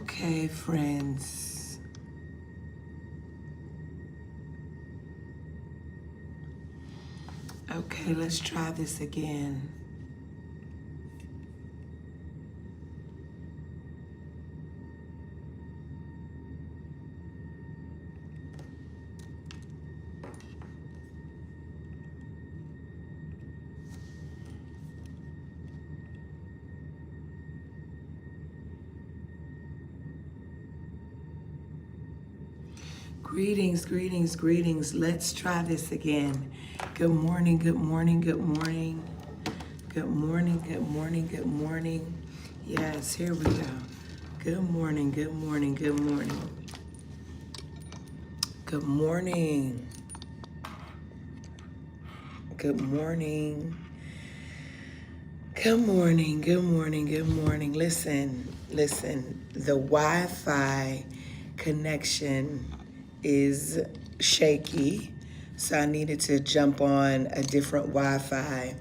Okay, friends. Okay, let's try this again. Greetings, greetings, greetings. Let's try this again. Good morning, good morning, good morning. Good morning, good morning, good morning. Yes, here we go. Good morning, good morning, good morning. Good morning. Good morning. Good morning, good morning, good morning. Listen. The Wi-Fi connection is shaky, so I needed to jump on a different Wi-Fi,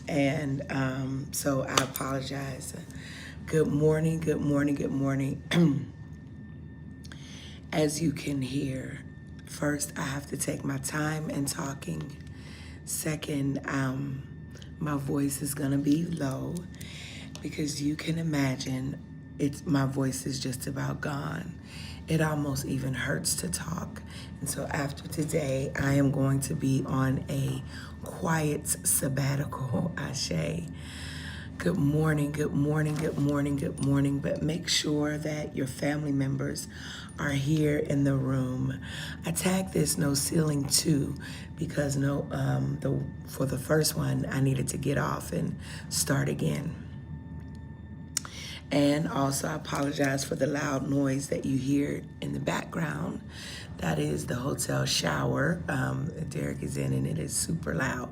and so I apologize. Good morning, good morning, good morning. As you can hear, first I have to take my time in talking. Second, my voice is gonna be low because you can imagine my voice is just about gone. It almost even hurts to talk. And so after today, I am going to be on a quiet sabbatical, Ashe. Good morning, good morning, good morning, good morning. But make sure that your family members are here in the room. I tagged this no ceiling too because for the first one I needed to get off and start again. And also, I apologize for the loud noise that you hear in the background. That is the hotel shower. Derek is in and it is super loud.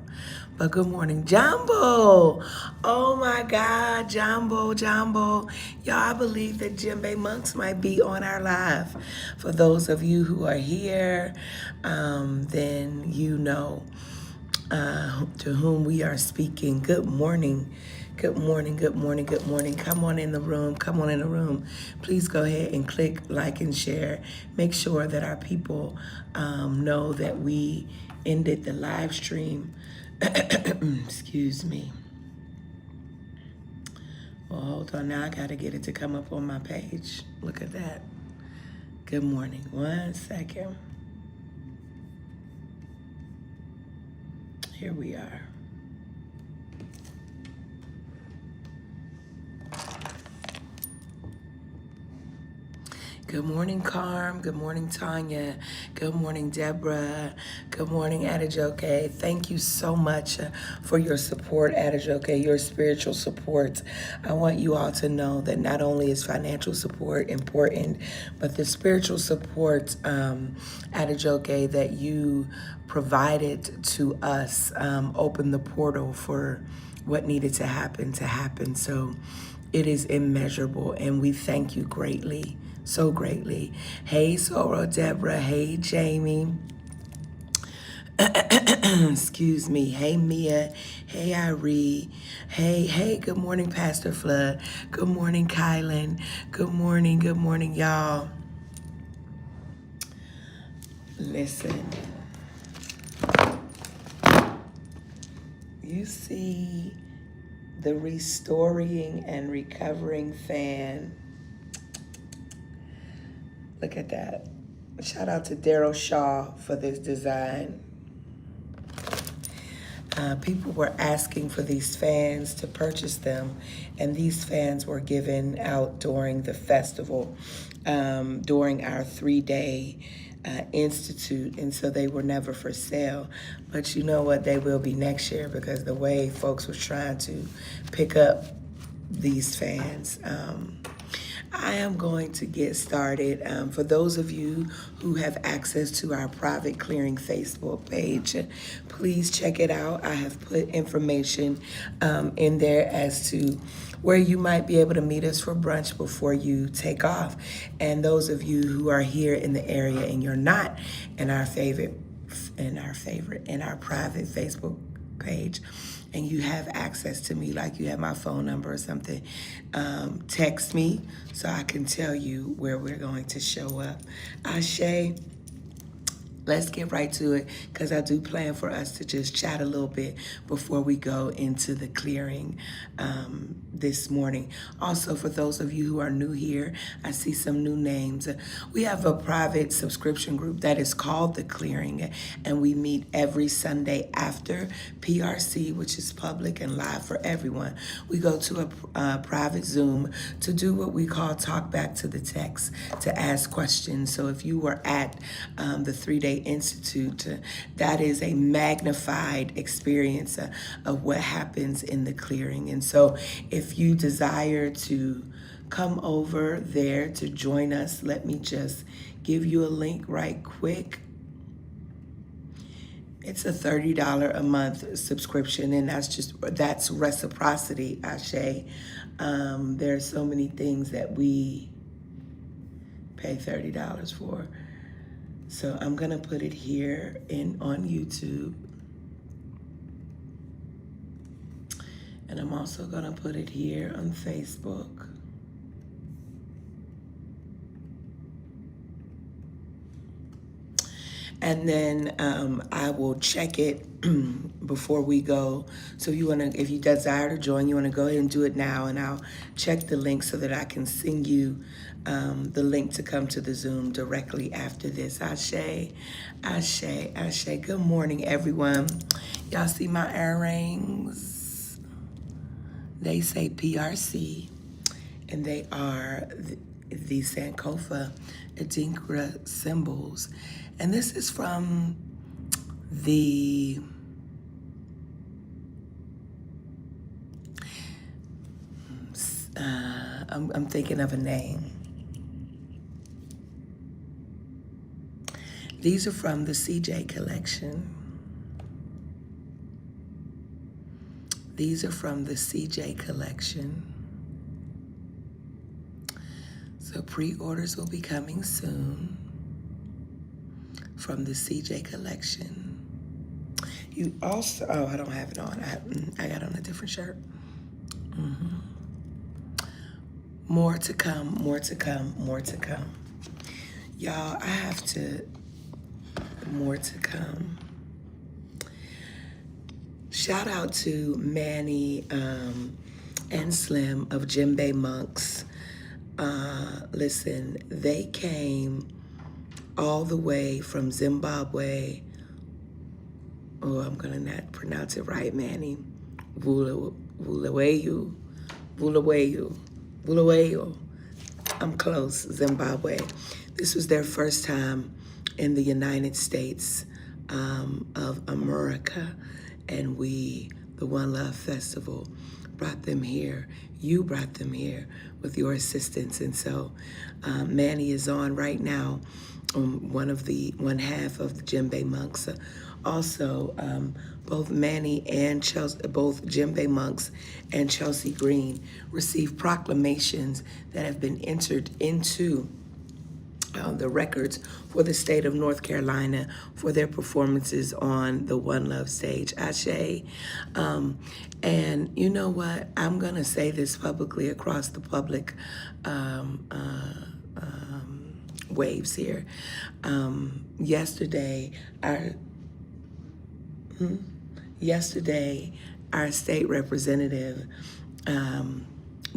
But good morning, Jumbo. Oh my God, Jumbo. Y'all, I believe that Djembe Monks might be on our live. For those of you who are here, then you know to whom we are speaking. Good morning. Good morning, good morning, good morning. Come on in the room. Come on in the room. Please go ahead and click like and share. Make sure that our people know that we ended the live stream. Excuse me. Well, hold on. Now I got to get it to come up on my page. Look at that. Good morning. 1 second. Here we are. Good morning, Carm. Good morning, Tanya. Good morning, Deborah. Good morning, Adejoke. Thank you so much for your support, Adejoke, your spiritual support. I want you all to know that not only is financial support important, but the spiritual support, Adejoke, that you provided to us opened the portal for what needed to happen. So it is immeasurable, and we thank you greatly. So greatly. Hey, Soro, Deborah. Hey, Jamie. Excuse me. Hey, Mia. Hey, Irie. Hey, good morning, Pastor Flood. Good morning, Kylan. Good morning, y'all. Listen. You see the restoring and recovering fan. Look at that. Shout out to Daryl Shaw for this design. People were asking for these fans to purchase them, and these fans were given out during the festival, during our 3-day institute, and so they were never for sale. But you know what? They will be next year because the way folks were trying to pick up these fans. I am going to get started. For those of you who have access to our private clearing Facebook page, please check it out. I have put information in there as to where you might be able to meet us for brunch before you take off. And those of you who are here in the area and you're not in our private Facebook page, and you have access to me, like you have my phone number or something, text me so I can tell you where we're going to show up. Ashe. Let's get right to it, because I do plan for us to just chat a little bit before we go into the clearing this morning. Also, for those of you who are new here, I see some new names. We have a private subscription group that is called The Clearing, and we meet every Sunday after PRC, which is public and live for everyone. We go to a private Zoom to do what we call talk back to the text, to ask questions. So if you were at the 3-day Institute, that is a magnified experience of what happens in the clearing. And so if you desire to come over there to join us, let me just give you a link right quick. It's a $30 a month subscription, and that's reciprocity, Ashe. There are so many things that we pay $30 for. So I'm gonna put it here on YouTube. And I'm also gonna put it here on Facebook. And then I will check it before we go. So if you desire to join, you wanna go ahead and do it now, and I'll check the link so that I can send you the link to come to the Zoom directly after this. Ashe, Ashe, Ashe. Good morning, everyone. Y'all see my earrings? They say PRC, and they are the Sankofa Adinkra symbols. And this is from the I'm thinking of a name. These are from the CJ collection. These are from the CJ collection. So pre-orders will be coming soon from the CJ collection. You also, oh, I don't have it on. I got on a different shirt. More to come, more to come, more to come. Y'all, I have to, more to come. Shout out to Manny and Slim of Djembe Monks. Listen, they came all the way from Zimbabwe. Oh, I'm gonna not pronounce it right, Manny. Bulawayo. I'm close, Zimbabwe. This was their first time in the United States of America, and we, the One Love Festival, brought them here. You brought them here with your assistance, and so Manny is on right now, one half of the Djembe Monks. Also, both Manny and Chelsea, both Djembe Monks and Chelsea Green received proclamations that have been entered into the records for the state of North Carolina for their performances on the One Love stage. Ashe. And you know what? I'm going to say this publicly across the public waves here. Yesterday, our state representative,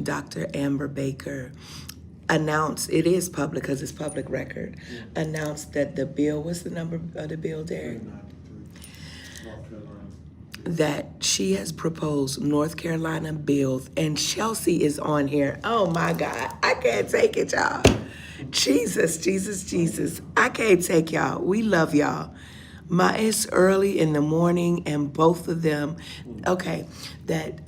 Dr. Amber Baker, announced, it is public because it's public record, announced that the bill, what's the number of the bill, Derek? That she has proposed North Carolina bills, and Chelsea is on here. Oh my God, I can't take it, y'all. Jesus, Jesus, Jesus. I can't take y'all. We love y'all. It's early in the morning, and both of them, okay, that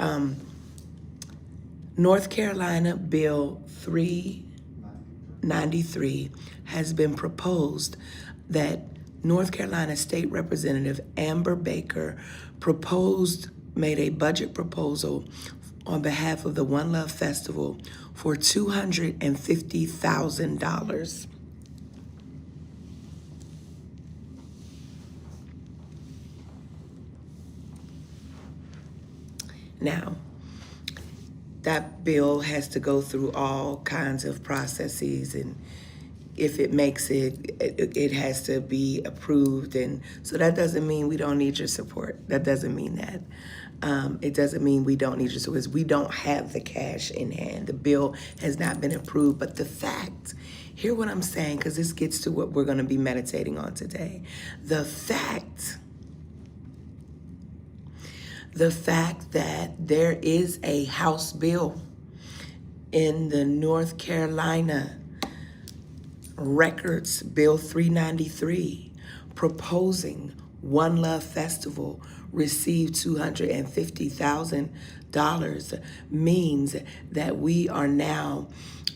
North Carolina Bill 393 has been proposed, that North Carolina State Representative Amber Baker made a budget proposal on behalf of the One Love Festival for $250,000. Now, that bill has to go through all kinds of processes, and if it makes it has to be approved. And so that doesn't mean we don't need your support. That doesn't mean that. It doesn't mean we don't need your support. We don't have the cash in hand. The bill has not been approved. But the fact, hear what I'm saying, because this gets to what we're going to be meditating on today. The fact that there is a House bill in the North Carolina Records Bill 393 proposing One Love Festival receive $250,000 means that we are now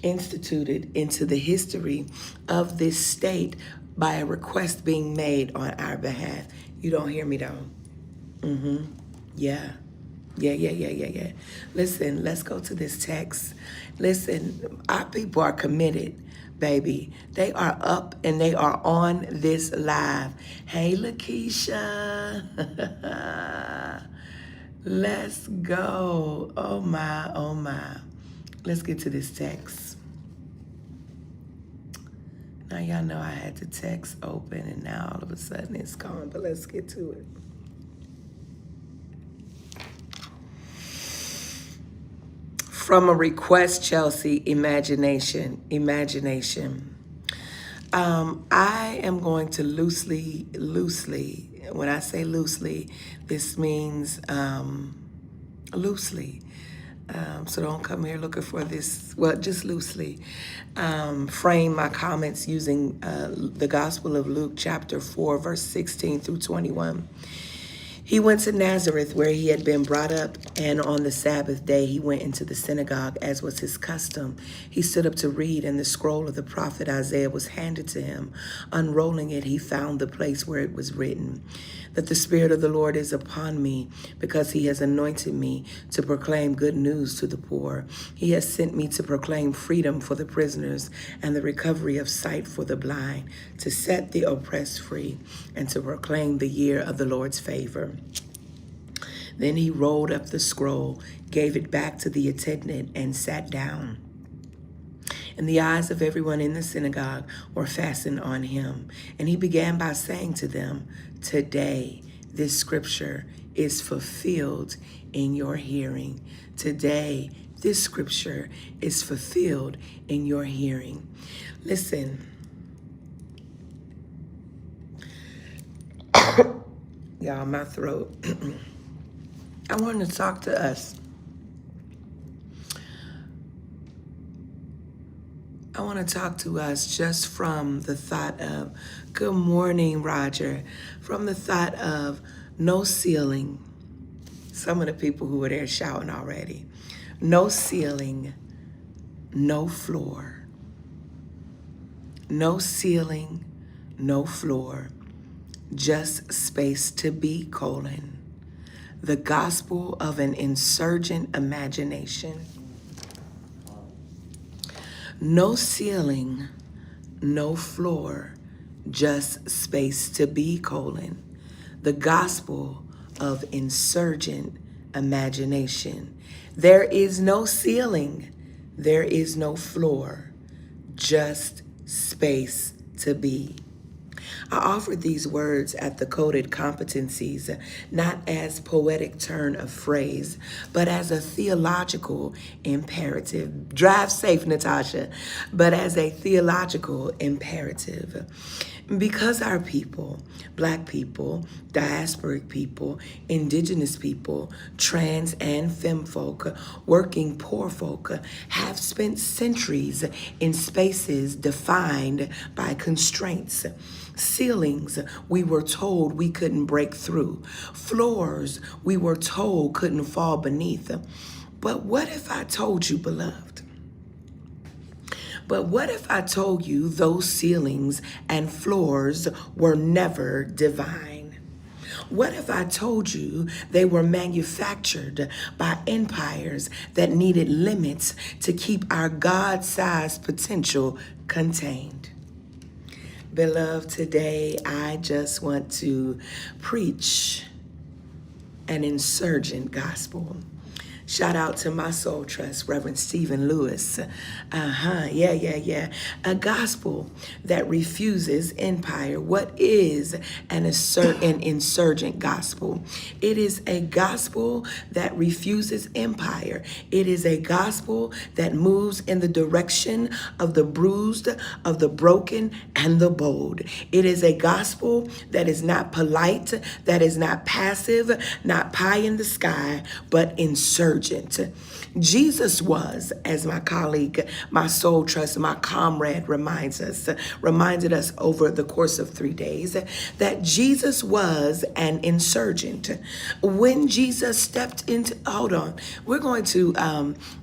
instituted into the history of this state by a request being made on our behalf. You don't hear me though. Yeah. Listen, let's go to this text. Listen, our people are committed, baby. They are up and they are on this live. Hey, Lakeisha. Let's go. Oh my, oh my. Let's get to this text. Now y'all know I had the text open and now all of a sudden it's gone, but let's get to it. From a request, Chelsea, imagination. I am going to loosely, when I say loosely, this means loosely. So don't come here looking for this, well, just loosely. Frame my comments using the Gospel of Luke, chapter 4, verse 16 through 21. He went to Nazareth, where he had been brought up, and on the Sabbath day he went into the synagogue, as was his custom. He stood up to read, and the scroll of the prophet Isaiah was handed to him. Unrolling it, he found the place where it was written, that the Spirit of the Lord is upon me, because he has anointed me to proclaim good news to the poor. He has sent me to proclaim freedom for the prisoners and the recovery of sight for the blind, to set the oppressed free, and to proclaim the year of the Lord's favor. Then he rolled up the scroll, gave it back to the attendant, and sat down. And the eyes of everyone in the synagogue were fastened on him. And he began by saying to them, "Today this scripture is fulfilled in your hearing." Today this scripture is fulfilled in your hearing. Listen. Y'all, my throat. I want to talk to us. I want to talk to us just from the thought of, good morning, Roger, from the thought of no ceiling. Some of the people who were there shouting already. No ceiling, no floor. No ceiling, no floor. Just space to be, the gospel of an insurgent imagination. No ceiling, no floor, just space to be, the gospel of insurgent imagination. There is no ceiling, there is no floor, just space to be. I offered these words at the Coded Competencies, not as poetic turn of phrase, but as a theological imperative. Drive safe, Natasha, but as a theological imperative. Because our people, Black people, diasporic people, indigenous people, trans and femme folk, working poor folk, have spent centuries in spaces defined by constraints. Ceilings, we were told we couldn't break through. Floors, we were told couldn't fall beneath. But what if I told you, beloved? But what if I told you those ceilings and floors were never divine? What if I told you they were manufactured by empires that needed limits to keep our God-sized potential contained? Beloved, today I just want to preach an insurgent gospel. Shout out to my soul trust, Reverend Stephen Lewis. Yeah. A gospel that refuses empire. What is an insurgent gospel? It is a gospel that refuses empire. It is a gospel that moves in the direction of the bruised, of the broken, and the bold. It is a gospel that is not polite, that is not passive, not pie in the sky, but insurgent. Jesus was, as my colleague, my soul trust, my comrade reminded us over the course of 3 days, that Jesus was an insurgent. When Jesus stepped into, hold on, we're going to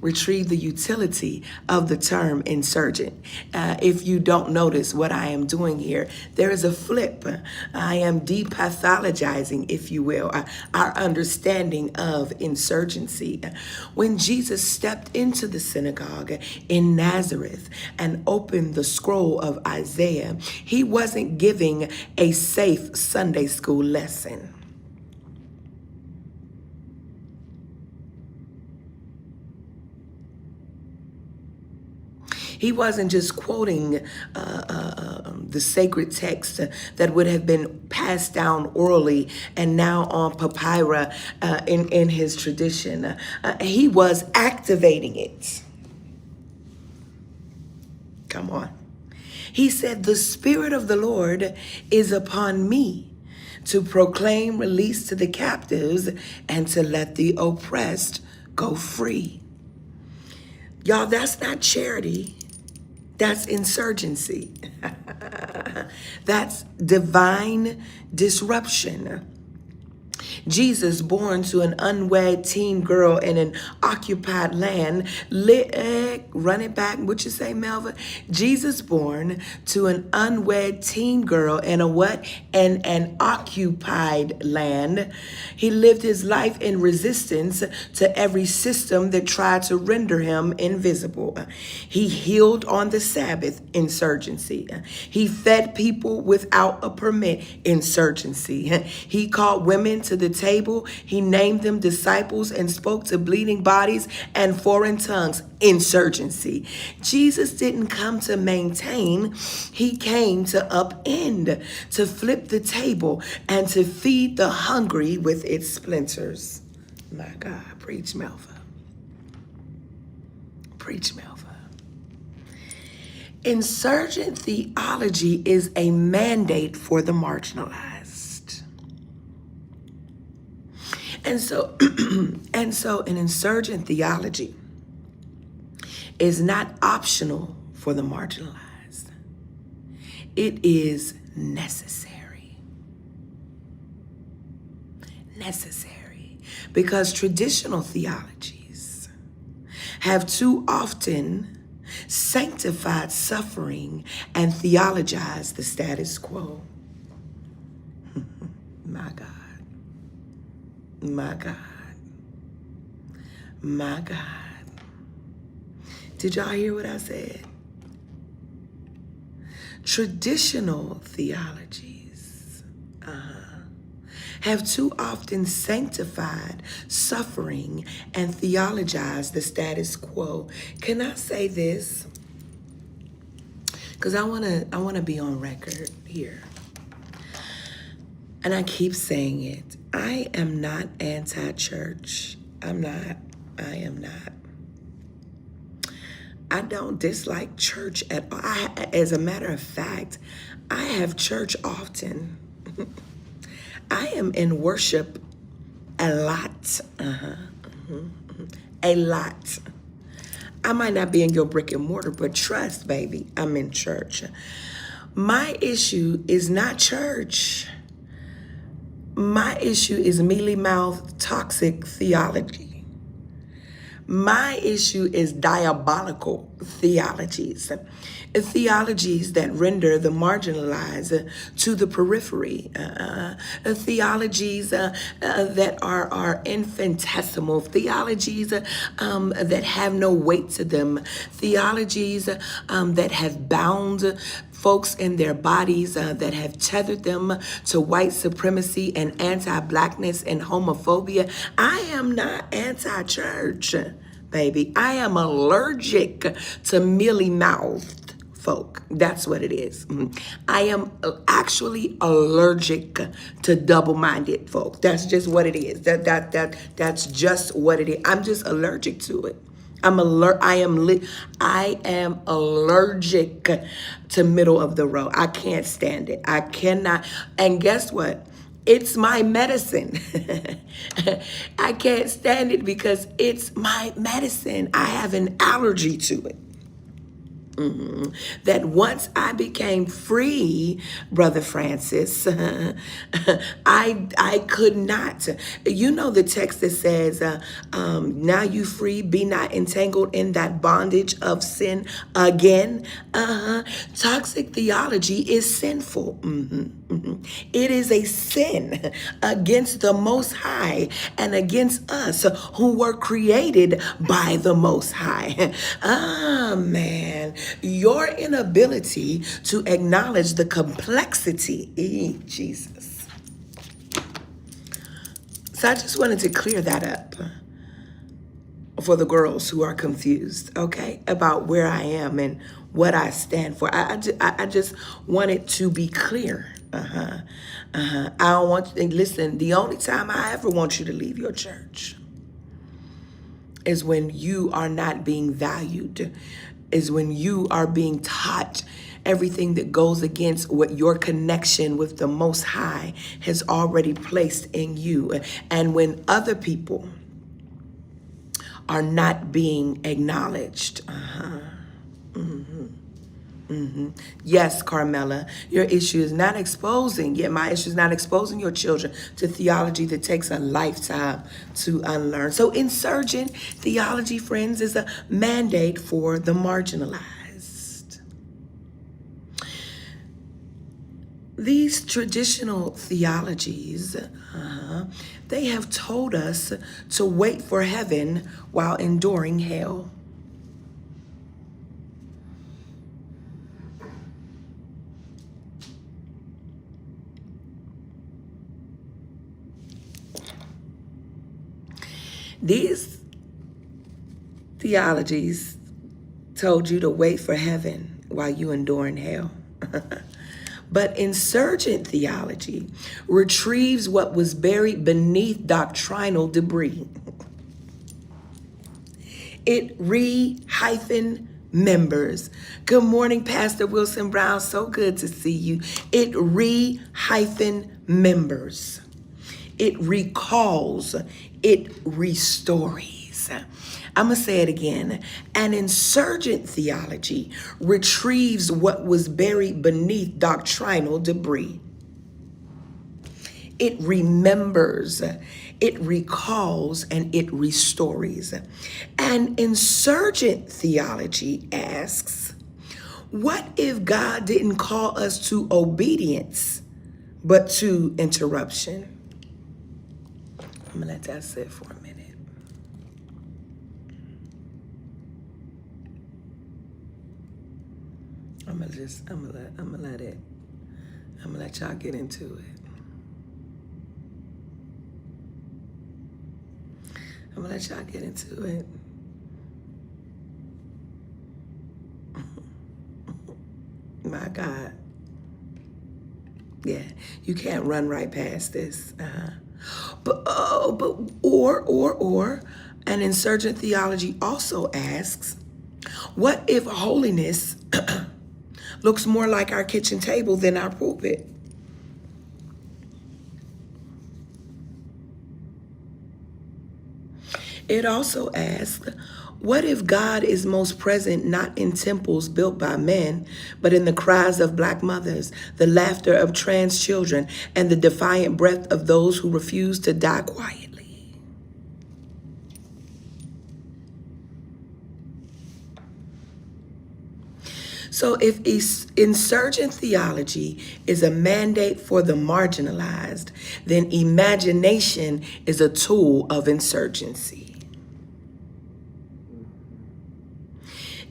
retrieve the utility of the term insurgent. If you don't notice what I am doing here, there is a flip. I am depathologizing, if you will, our understanding of insurgency. When Jesus stepped into the synagogue in Nazareth and opened the scroll of Isaiah, he wasn't giving a safe Sunday school lesson. He wasn't just quoting the sacred text that would have been passed down orally and now on papyri in his tradition. He was activating it. Come on. He said, "The Spirit of the Lord is upon me to proclaim release to the captives and to let the oppressed go free." Y'all, that's not charity. That's insurgency. That's divine disruption. Jesus, born to an unwed teen girl in an occupied land, run it back, what you say, Melva? Jesus, born to an unwed teen girl in a what? An occupied land. He lived his life in resistance to every system that tried to render him invisible. He healed on the Sabbath, insurgency. He fed people without a permit, insurgency. He called women to the table. He named them disciples and spoke to bleeding bodies and foreign tongues, insurgency. Jesus didn't come to maintain. He came to upend, to flip the table, and to feed the hungry with its splinters. My God, preach, Melva. Preach, Melva. Insurgent theology is a mandate for the marginalized. And so an insurgent theology is not optional for the marginalized. It is necessary. Necessary. Because traditional theologies have too often sanctified suffering and theologized the status quo. My God. My God. My God. Did y'all hear what I said? Traditional theologies have too often sanctified suffering and theologized the status quo. Can I say this? Because I wanna be on record here. And I keep saying it. I am not anti-church. I'm not. I am not. I don't dislike church at all. As a matter of fact, I have church often. I am in worship a lot. A lot. I might not be in your brick and mortar, but trust, baby, I'm in church. My issue is not church. My issue is mealy-mouthed, toxic theology. My issue is diabolical theologies. Theologies that render the marginalized to the periphery. Theologies that are infinitesimal. Theologies that have no weight to them. Theologies that have bound folks in their bodies that have tethered them to white supremacy and anti-blackness and homophobia. I am not anti-church, baby. I am allergic to mealy-mouthed folk. That's what it is. I am actually allergic to double-minded folk. That's just what it is. That's just what it is. I'm just allergic to it. I am allergic to middle of the road. I can't stand it. I cannot. And guess what? It's my medicine. I can't stand it because it's my medicine. I have an allergy to it. That once I became free, Brother Francis, I could not. You know the text that says, now you free, be not entangled in that bondage of sin again. Toxic theology is sinful. It is a sin against the Most High and against us who were created by the Most High. Man, your inability to acknowledge the complexity, Jesus. So I just wanted to clear that up for the girls who are confused, okay, about where I am and what I stand for. I just want it to be clear. I don't want, listen, the only time I ever want you to leave your church is when you are not being valued, is when you are being taught everything that goes against what your connection with the Most High has already placed in you. And when other people are not being acknowledged. Yes, Carmela, your issue is not exposing, yet my issue is not exposing your children to theology that takes a lifetime to unlearn. So insurgent theology, friends, is a mandate for the marginalized. These traditional theologies, they have told us to wait for heaven while enduring hell. These theologies told you to wait for heaven while you enduring hell. But insurgent theology retrieves what was buried beneath doctrinal debris. It remembers. Good morning, Pastor Wilson Brown. So good to see you. It remembers. It recalls. It restores. I'm going to say it again. An insurgent theology retrieves what was buried beneath doctrinal debris. It remembers, it recalls, and it restores. An insurgent theology asks, what if God didn't call us to obedience, but to interruption? I'm gonna let that sit for a minute. I'm gonna let y'all get into it. I'm gonna let y'all get into it. My God. Yeah, you can't run right past this. Or an insurgent theology also asks, what if holiness looks more like our kitchen table than our pulpit? It also asks, what if God is most present not in temples built by men, but in the cries of Black mothers, the laughter of trans children, and the defiant breath of those who refuse to die quietly? So if insurgent theology is a mandate for the marginalized, then imagination is a tool of insurgency.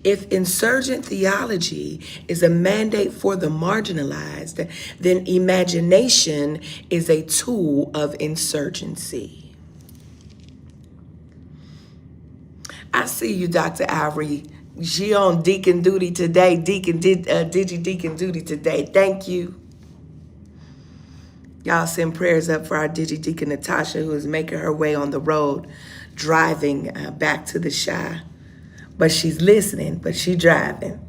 If insurgent theology is a mandate for the marginalized, then imagination is a tool of insurgency. I see you, Dr. Ivory. She on deacon duty today, Digi deacon duty today. Thank you. Y'all send prayers up for our Digi Deacon Natasha, who is making her way on the road, driving back to the Shy. But she's listening, but she's driving.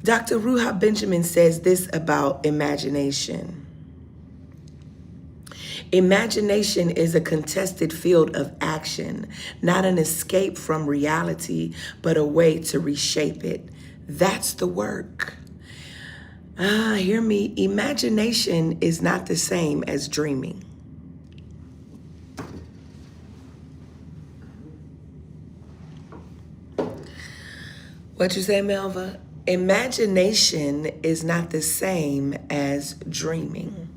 Dr. Ruha Benjamin says this about imagination. Imagination is a contested field of action, not an escape from reality, but a way to reshape it. That's the work. Hear me. Imagination is not the same as dreaming. What you say, Melva? Imagination is not the same as dreaming.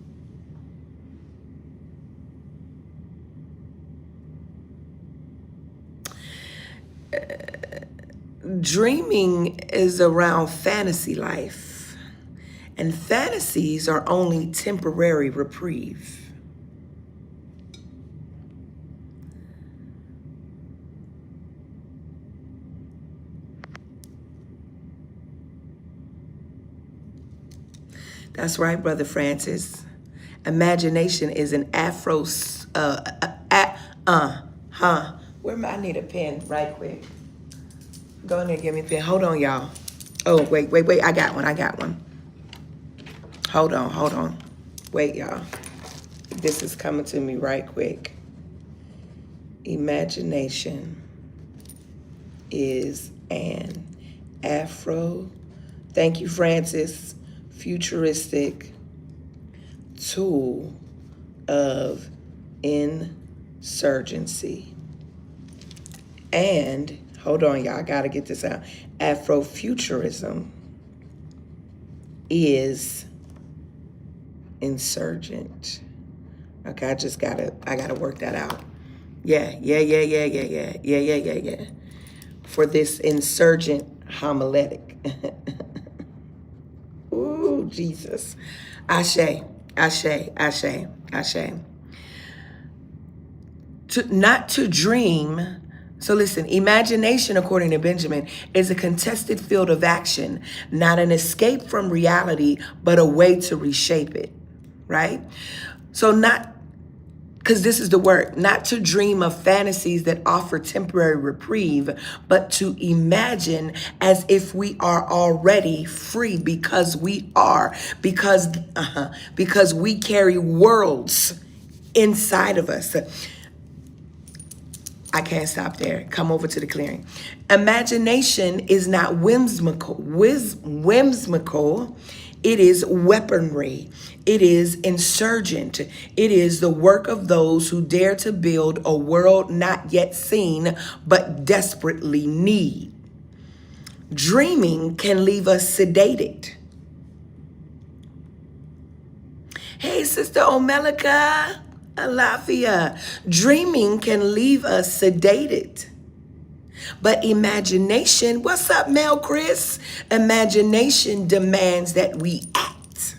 Dreaming is around fantasy life, and fantasies are only temporary reprieve. That's right, Brother Francis. Imagination is an I need a pen right quick. Go in there and give me a pen. Hold on, y'all. Oh, wait. I got one. Hold on. Wait, y'all. This is coming to me right quick. Imagination is an thank you, Francis, futuristic tool of insurgency. And, hold on, y'all, I gotta get this out. Afrofuturism is insurgent. Okay, I gotta work that out. Yeah. For this insurgent homiletic. Ooh, Jesus. Ashe. Not to dream. So listen, imagination, according to Benjamin, is a contested field of action, not an escape from reality, but a way to reshape it, right? So because this is the word, not to dream of fantasies that offer temporary reprieve, but to imagine as if we are already free because we are, because we carry worlds inside of us. I can't stop there. Come over to the clearing. Imagination is not whimsical. It is weaponry. It is insurgent. It is the work of those who dare to build a world not yet seen, but desperately need. Dreaming can leave us sedated. Hey, Sister Omelika, Alafia. Dreaming can leave us sedated. But imagination, what's up, Mel Chris? Imagination demands that we act.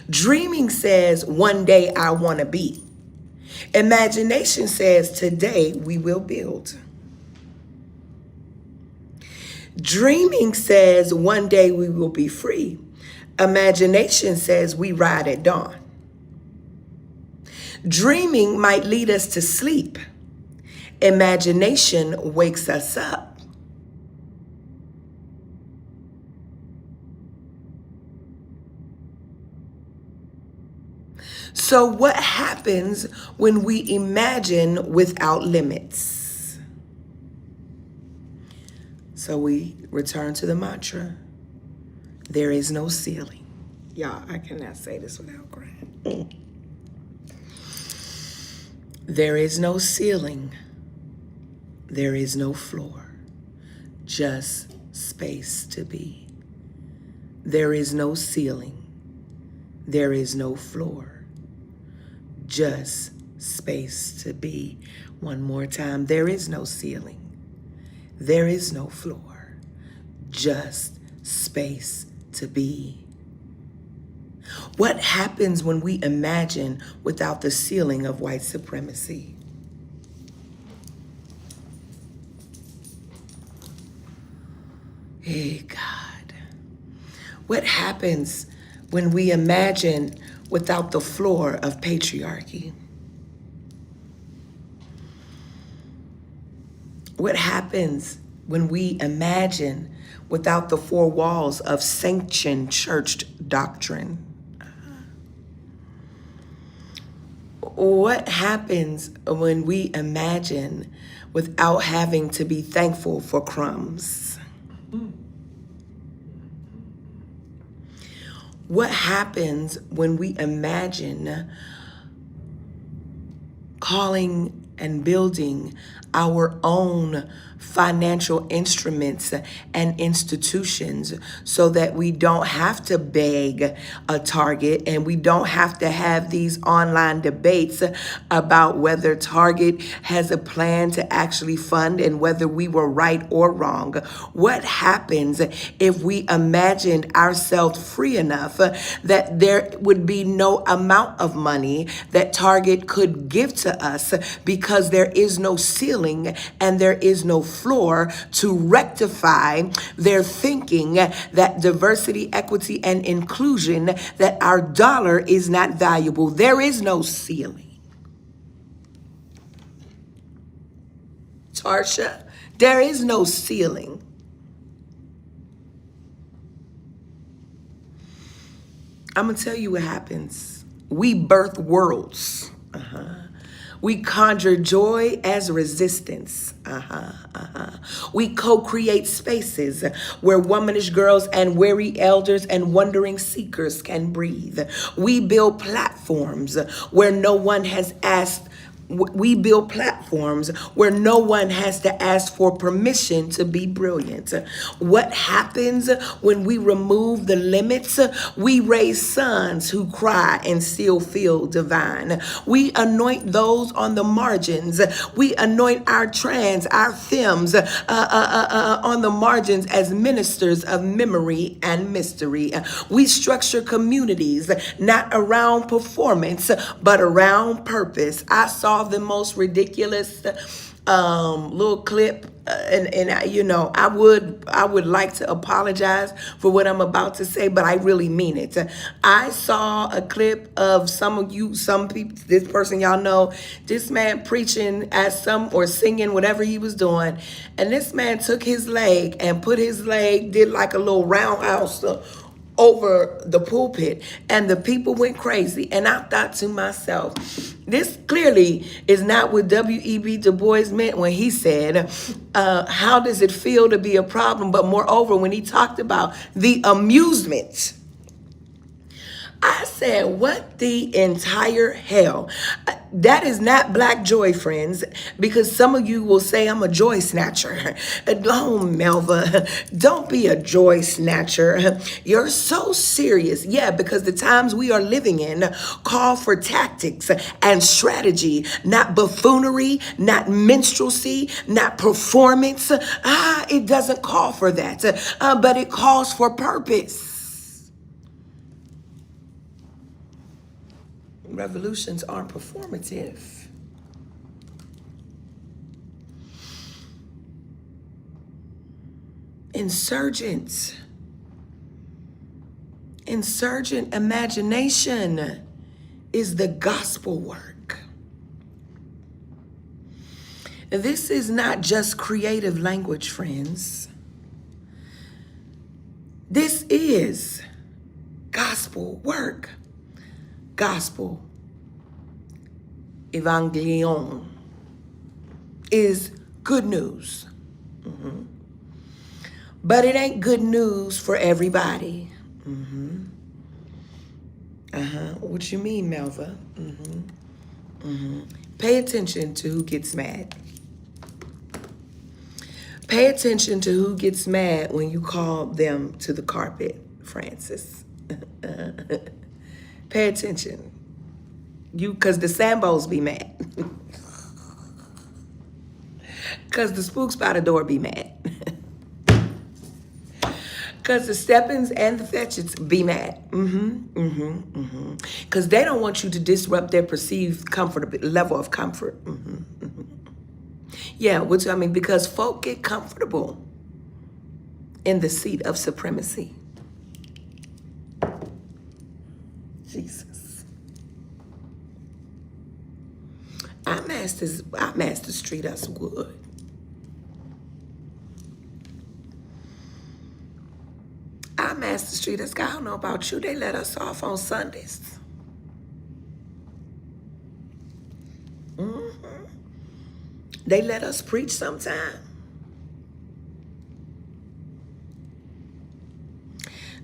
Dreaming says, one day I want to be. Imagination says, today we will build. Dreaming says, one day we will be free. Imagination says, we ride at dawn. Dreaming might lead us to sleep. Imagination wakes us up. So what happens when we imagine without limits? So we return to the mantra. There is no ceiling. Y'all, I cannot say this without crying. There is no ceiling. There is no floor. Just space to be. There is no ceiling. There is no floor. Just space to be. One more time. There is no ceiling. There is no floor, just space to be. What happens when we imagine without the ceiling of white supremacy? Hey, God. What happens when we imagine without the floor of patriarchy? What happens when we imagine without the four walls of sanctioned church doctrine? What happens when we imagine without having to be thankful for crumbs? What happens when we imagine calling and building our own financial instruments and institutions so that we don't have to beg a Target and we don't have to have these online debates about whether Target has a plan to actually fund and whether we were right or wrong? What happens if we imagined ourselves free enough that there would be no amount of money that Target could give to us because there is no ceiling and there is no floor to rectify their thinking that diversity, equity, and inclusion, that our dollar is not valuable? There is no ceiling. Tarsha, there is no ceiling. I'm going to tell you what happens. We birth worlds. We conjure joy as resistance. We co-create spaces where womanish girls and weary elders and wandering seekers can breathe. We build platforms where no one has asked. We build platforms where no one has to ask for permission to be brilliant. What happens when we remove the limits? We raise sons who cry and still feel divine. We anoint those on the margins. We anoint our trans, our femmes on the margins as ministers of memory and mystery. We structure communities not around performance, but around purpose. I saw the most ridiculous little clip, and I would like to apologize for what I'm about to say, but I really mean it. I saw a clip of some people, this person y'all know, this man preaching at or singing, whatever he was doing, and this man took his leg and did like a little roundhouse over the pulpit, and the people went crazy. And I thought to myself, this clearly is not what W.E.B. Du Bois meant when he said, how does it feel to be a problem? But moreover, when he talked about the amusement, I said, what the entire hell? That is not black joy, friends, because some of you will say I'm a joy snatcher. No, Melva, don't be a joy snatcher. You're so serious. Yeah, because the times we are living in call for tactics and strategy, not buffoonery, not minstrelsy, not performance. It doesn't call for that, but it calls for purpose. Revolutions aren't performative. Insurgent imagination is the gospel work. This is not just creative language, friends. This is gospel work. Gospel, evangelion, is good news. But it ain't good news for everybody. What you mean, Melva? Pay attention to who gets mad. Pay attention to who gets mad when you call them to the carpet, Francis. Pay attention. Because the Sambos be mad. Because the spooks by the door be mad. Cause the steppings and the fetchings be mad. Cause they don't want you to disrupt their perceived comfort level of comfort. Yeah, which I mean, because folk get comfortable in the seat of supremacy. Jesus. Our masters treat us good. Our masters treat us good. I don't know about you. They let us off on Sundays. They let us preach sometime.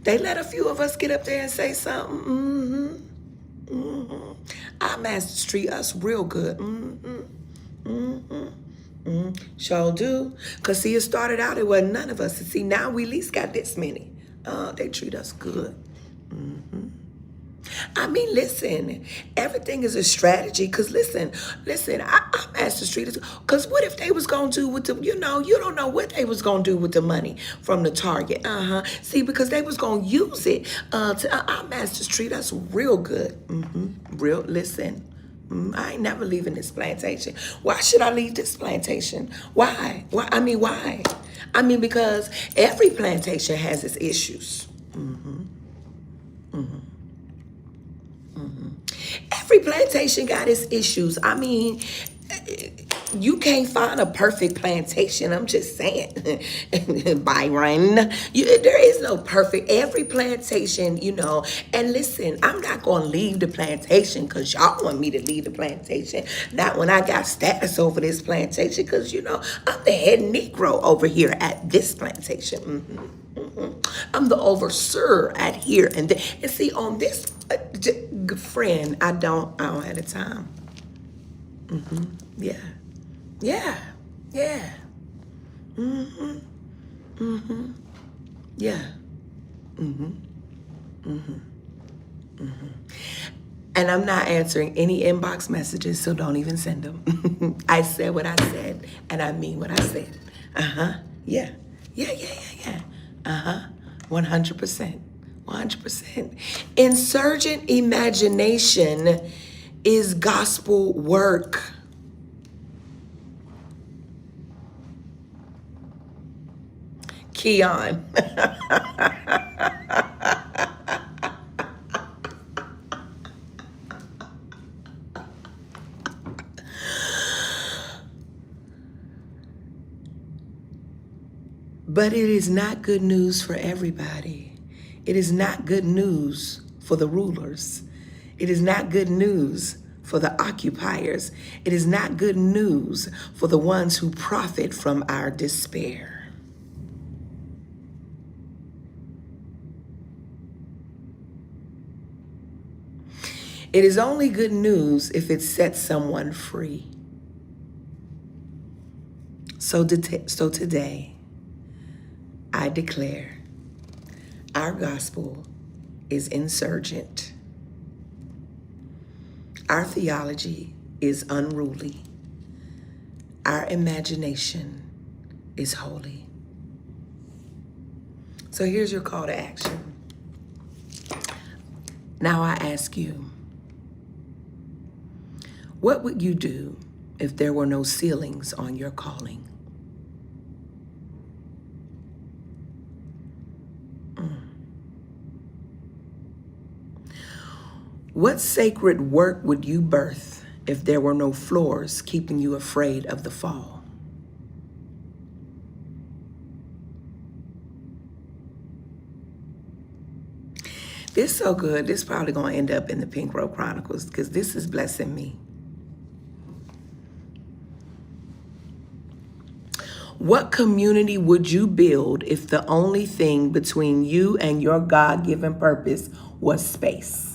They let a few of us get up there and say something. Our masters treat us real good. Sure do. Because see, it started out, it wasn't none of us. And see, now we at least got this many. They treat us good. I mean, listen, everything is a strategy. Because listen, I'm Master Street. Because what if they was going to do with the, you don't know what they was going to do with the money from the Target. See, because they was going to use it our Master Street. That's real good. Listen. I ain't never leaving this plantation. Why should I leave this plantation? Why? Why? Why? Because every plantation has its issues. Every plantation got its issues. You can't find a perfect plantation. I'm just saying, Byron. There is no perfect. Every plantation, And listen, I'm not going to leave the plantation because y'all want me to leave the plantation. Not when I got status over this plantation because, I'm the head Negro over here at this plantation. I'm the overseer at here and there. And see, on this friend, I don't have the time. Yeah. Yeah. Yeah. Yeah. And I'm not answering any inbox messages, so don't even send them. I said what I said, and I mean what I said. Yeah. Yeah. 100%. 100%. Insurgent imagination is gospel work. Keon. But it is not good news for everybody. It is not good news for the rulers. It is not good news for the occupiers. It is not good news for the ones who profit from our despair. It is only good news if it sets someone free. So today, I declare our gospel is insurgent. Our theology is unruly. Our imagination is holy. So here's your call to action. Now I ask you, what would you do if there were no ceilings on your calling? What sacred work would you birth if there were no floors keeping you afraid of the fall? This is so good. This is probably going to end up in the Pink Row Chronicles because this is blessing me. What community would you build if the only thing between you and your God-given purpose was space?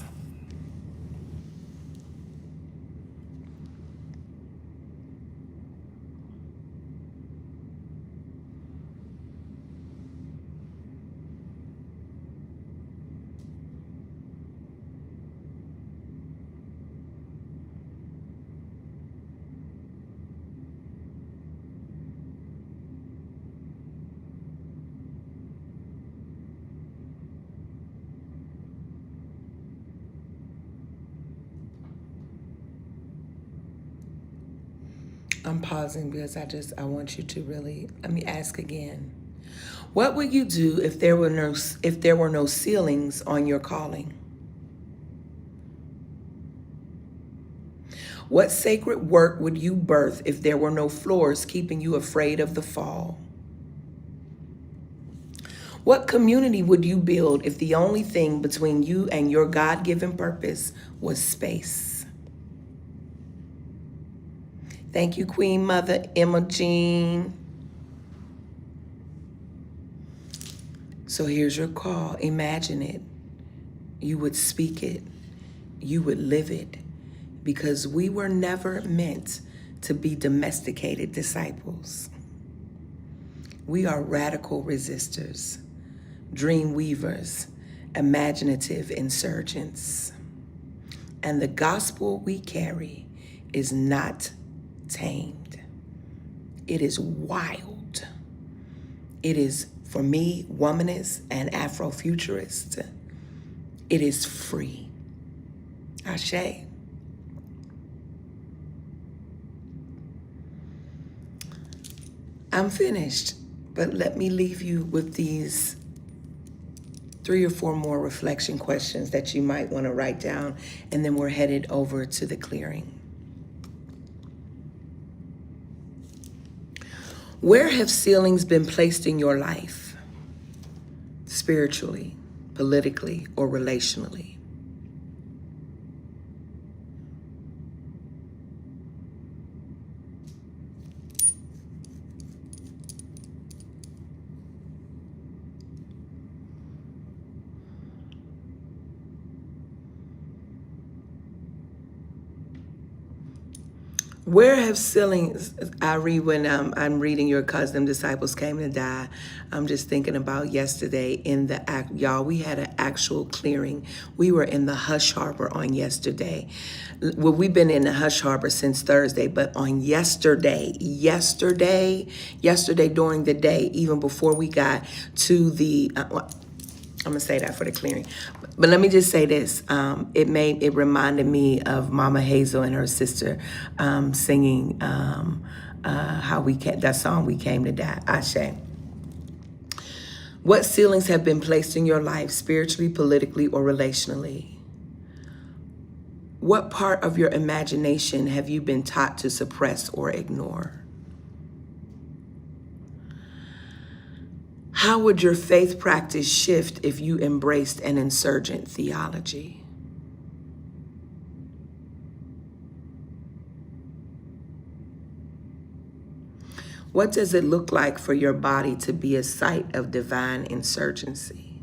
I'm pausing because I want you to really, let me ask again. What would you do if there were no ceilings on your calling? What sacred work would you birth if there were no floors keeping you afraid of the fall? What community would you build if the only thing between you and your God-given purpose was space? Thank you, Queen Mother Emma Jean. So here's your call. Imagine it. You would speak it. You would live it. Because we were never meant to be domesticated disciples. We are radical resistors, dream weavers, imaginative insurgents. And the gospel we carry is not tamed. It is wild. It is, for me, womanist and Afrofuturist. It is free. Ashe. I'm finished, but let me leave you with these 3 or 4 more reflection questions that you might want to write down, and then we're headed over to the clearing. Where have ceilings been placed in your life? Spiritually, politically, or relationally? Where have ceilings, I read when I'm reading Your Cousin Disciples Came to Die, I'm just thinking about yesterday in the act, y'all, we had an actual clearing. We were in the Hush Harbor on yesterday. Well, we've been in the Hush Harbor since Thursday, but on yesterday during the day, even before we got to the, I'm gonna say that for the clearing. But let me just say this. It reminded me of Mama Hazel and her sister singing that song, We Came to Die, Ashe. What ceilings have been placed in your life, spiritually, politically, or relationally? What part of your imagination have you been taught to suppress or ignore? How would your faith practice shift if you embraced an insurgent theology? What does it look like for your body to be a site of divine insurgency?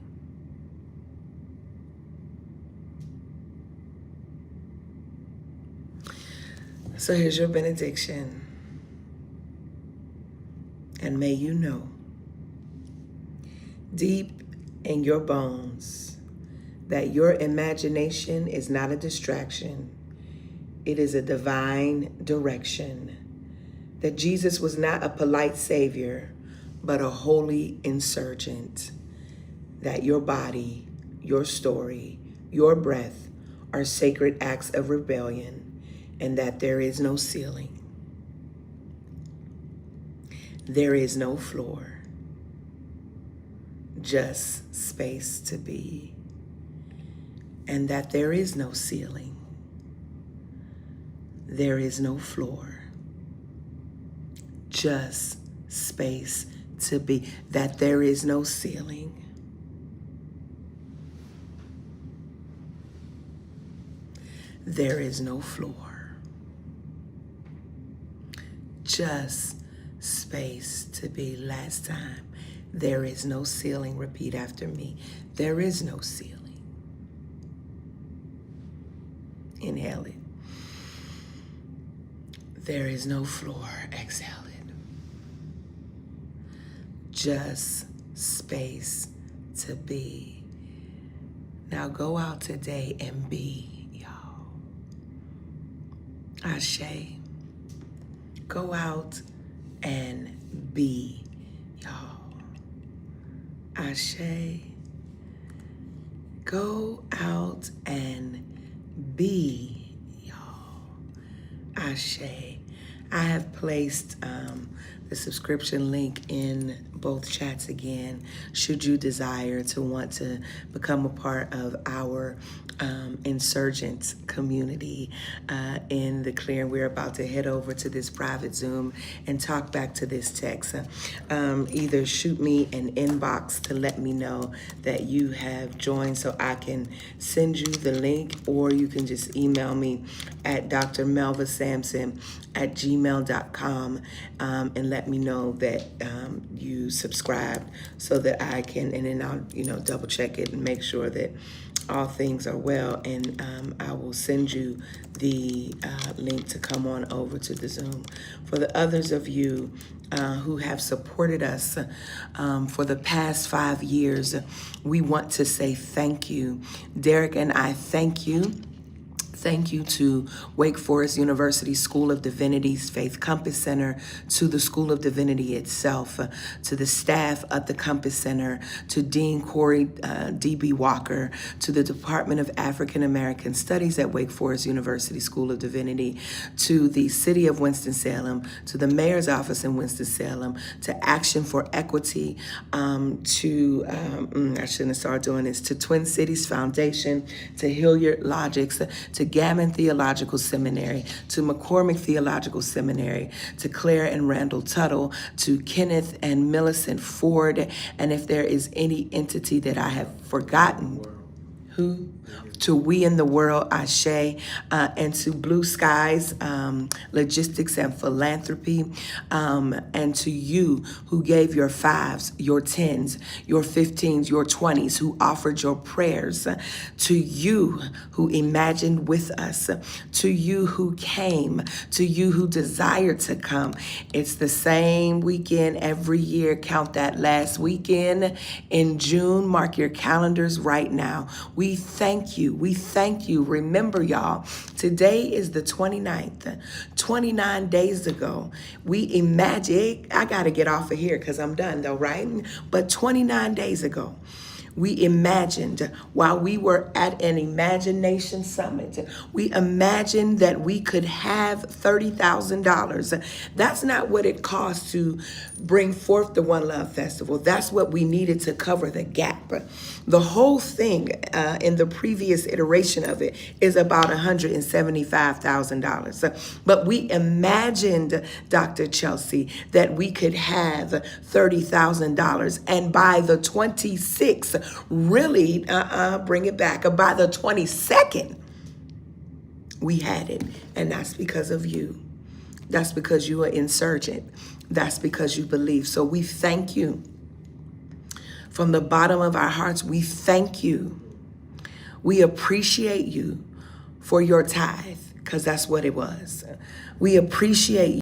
So here's your benediction. And may you know, deep in your bones, that your imagination is not a distraction. It is a divine direction. That Jesus was not a polite savior, but a holy insurgent. That your body, your story, your breath are sacred acts of rebellion, and that there is no ceiling. There is no floor, just space to be. And that there is no ceiling. There is no floor, just space to be. That there is no ceiling. There is no floor, just space to be. Last time. There is no ceiling. Repeat after me. There is no ceiling. Inhale it. There is no floor. Exhale it. Just space to be. Now go out today and be, y'all. Ashe. Go out and be, y'all. Ashe. Go out and be, y'all. Ashe. I have placed the subscription link in both chats again, should you desire to want to become a part of our insurgent community in the clearing. We're about to head over to this private Zoom and talk back to this text. Either shoot me an inbox to let me know that you have joined so I can send you the link, or you can just email me at drmelvasampson@gmail.com and let me know that you subscribed so that I can, and then I'll double check it and make sure that all things are well, and I will send you the link to come on over to the Zoom. For the others of you who have supported us for the past 5 years, we want to say thank you. Derek and I thank you. Thank you to Wake Forest University School of Divinity's Faith Compass Center, to the School of Divinity itself, to the staff at the Compass Center, to Dean Corey D.B. Walker, to the Department of African American Studies at Wake Forest University School of Divinity, to the City of Winston-Salem, to the Mayor's Office in Winston-Salem, to Action for Equity, I shouldn't have started doing this, to Twin Cities Foundation, to Hilliard Logics, to Gammon Theological Seminary, to McCormick Theological Seminary, to Claire and Randall Tuttle, to Kenneth and Millicent Ford, and if there is any entity that I have forgotten, who? To We in the World, Ashe, and to Blue Skies, Logistics and Philanthropy, and to you who gave your 5s, your 10s, your 15s, your 20s, who offered your prayers, to you who imagined with us, to you who came, to you who desired to come. It's the same weekend every year. Count that last weekend in June. Mark your calendars right now. We thank you. We thank you. Remember, y'all, today is the 29th. 29 days ago, we imagined, I got to get off of here because I'm done though, right? But 29 days ago, we imagined while we were at an imagination summit, we imagined that we could have $30,000. That's not what it cost to bring forth the One Love Festival. That's what we needed to cover the gap. The whole thing in the previous iteration of it is about $175,000. But we imagined, Dr. Chelsea, that we could have $30,000. And by the 26th, really, bring it back. By the 22nd, we had it. And that's because of you. That's because you are insurgent. That's because you believe. So we thank you. From the bottom of our hearts, we thank you. We appreciate you for your tithe, because that's what it was. We appreciate you.